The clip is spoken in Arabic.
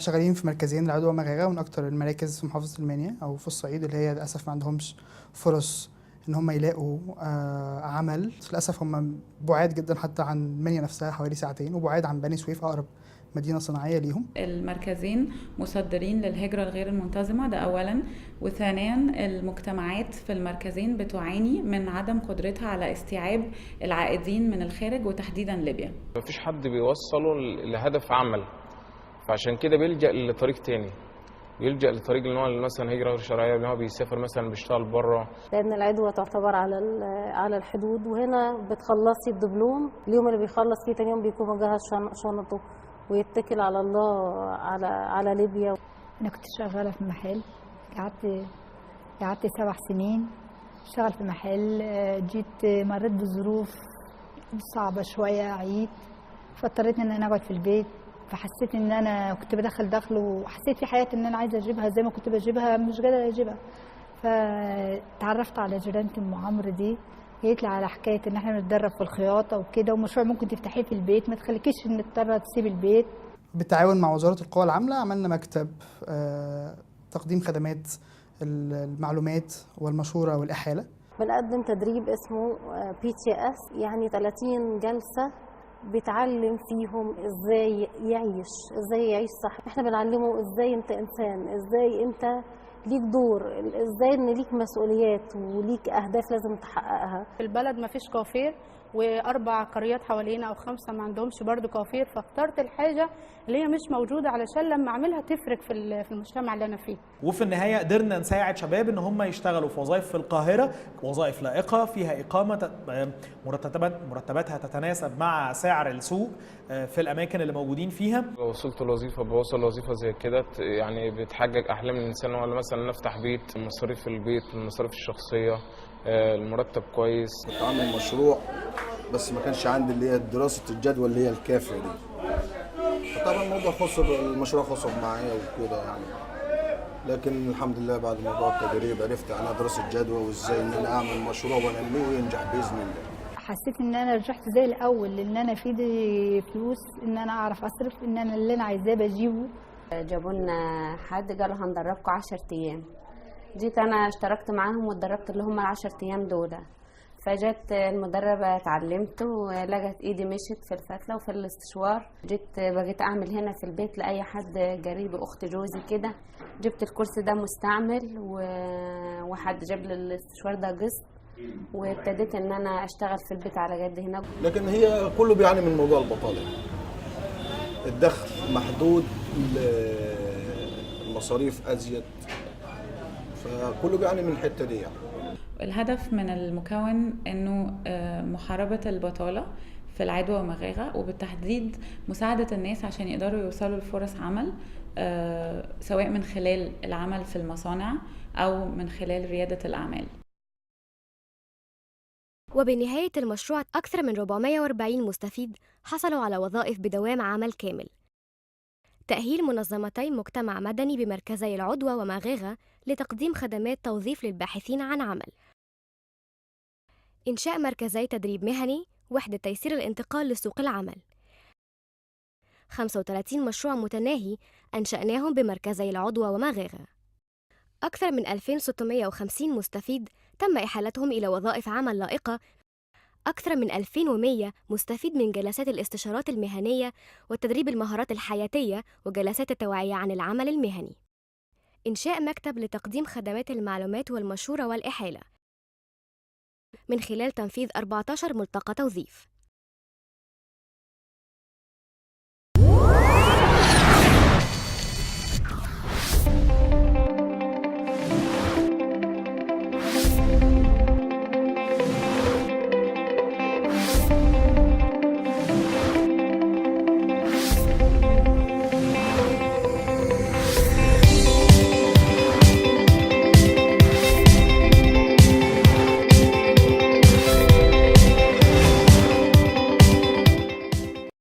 شغالين في مركزين، العدوى ومغاغة، ومن أكتر المراكز في محافظة المنيا أو في الصعيد اللي هي للأسف ما عندهمش فرص إن هم يلاقوا عمل. للأسف هم بعاد جدا حتى عن المنيا نفسها، حوالي ساعتين، وبعاد عن بني سويف أقرب مدينة صناعية ليهم. المركزين مصدرين للهجرة الغير المنتظمة، ده أولا. وثانيا المجتمعات في المركزين بتعاني من عدم قدرتها على استيعاب العائدين من الخارج وتحديدا ليبيا. مفيش حد بيوصله لهدف عمل، فعشان كده بيلجأ لطريق تاني، بيلجأ لطريق ان هو مثلا هجرة غير شرعية، ان هو بيسافر مثلا بيشتغل بره. لأن العدوى تعتبر على الحدود، وهنا بتخلصي الدبلوم، اليوم اللي بيخلص فيه تاني يوم بيكون مجهز شنطه ويتكل على الله على ليبيا. أنا كنت شغالة في محل، قعدت 7 سنين اشتغل في محل. جيت مريت بظروف صعبة شوية، عييت، فاضطريت ان انا اقعد في البيت. فحسيت ان انا كنت بدخل دخل، وحسيت في حياتي ان انا عايزة اجيبها زي ما كنت بجيبها، مش قادرة اجيبها. فتعرفت على جيرانة ام عمرو دي، قالت لي على حكاية ان احنا بنتدرب في الخياطة وكده، ومشروع ممكن تفتحيه في البيت ما تخليكيش ان تضطر تسيب البيت. بالتعاون مع وزارة القوى العاملة عملنا مكتب تقديم خدمات المعلومات والمشورة والإحالة. بنقدم تدريب اسمه PTS، يعني 30 جلسة بيتعلم فيهم ازاي يعيش صح. احنا بنعلمه ازاي انت انسان، ازاي انت ليك دور، ازاي ان ليك مسؤوليات وليك اهداف لازم تحققها. في البلد ما فيش كوافير، و4 قريات حوالينا او 5 ما عندهمش برضو كوافير، فاخترت الحاجه اللي هي مش موجوده علشان لما اعملها تفرق في المجتمع اللي انا فيه. وفي النهايه قدرنا نساعد شباب ان هم يشتغلوا في وظائف في القاهره، وظائف لائقه فيها اقامه مرتباتها تتناسب مع سعر السوق في الاماكن اللي موجودين فيها. وصلت الوظيفه، بوصل وظيفه زي كده يعني بتحقق احلام الانسان، ولا مثلا نفتح بيت، مصاريف البيت، المصاريف الشخصيه، المرتب كويس. كنت عامل مشروع بس ما كانش عندي اللي هي دراسه الجدوى اللي هي الكافيه دي، فطبعا الموضوع المشروع خسر معايا وكده يعني. لكن الحمد لله بعد موضوع التدريب عرفت انا دراسه جدوى وازاي ان انا اعمل مشروع وانميه وينجح باذن الله. حسيت ان انا رجعت زي الاول، ان انا في ايدي فلوس، ان انا اعرف اصرف، ان انا اللي انا عايزاه بجيبه. جابوا لنا حد قالوا هندربكم 10 ايام. جيت انا اشتركت معاهم واتدربت اللي هم ال10 ايام دول. فجت المدربه اتعلمت ولقت ايدي مشت في الفتله وفي الاستشوار. بقيت اعمل هنا في البيت لاي حد قريب، اخت جوزي كده. جبت الكرسي ده مستعمل وحد جاب لي الاستشوار ده قسط، وابتديت ان انا اشتغل في البيت على قد هنا. لكن هي كله بيعاني من موضوع البطاله، الدخل محدود، المصاريف ازيد، فكله بيعاني من الحته دي يعني. الهدف من المكون انه محاربة البطالة في العدوى ومغاغة، وبالتحديد مساعدة الناس عشان يقدروا يوصلوا لفرص عمل، سواء من خلال العمل في المصانع او من خلال ريادة الاعمال. وبنهاية المشروع أكثر من 440 مستفيد حصلوا على وظائف بدوام عمل كامل. تأهيل منظمتي مجتمع مدني بمركزي العدوى ومغاغة لتقديم خدمات توظيف للباحثين عن عمل. إنشاء مركزي تدريب مهني، وحدة تيسير الانتقال لسوق العمل. 35 مشروع متناهي أنشأناهم بمركزي العدوى ومغاغة. أكثر من 2650 مستفيد تم إحالتهم إلى وظائف عمل لائقة. أكثر من 2100 مستفيد من جلسات الاستشارات المهنية وتدريب المهارات الحياتية وجلسات التوعية عن العمل المهني. إنشاء مكتب لتقديم خدمات المعلومات والمشورة والإحالة من خلال تنفيذ 14 ملتقى توظيف.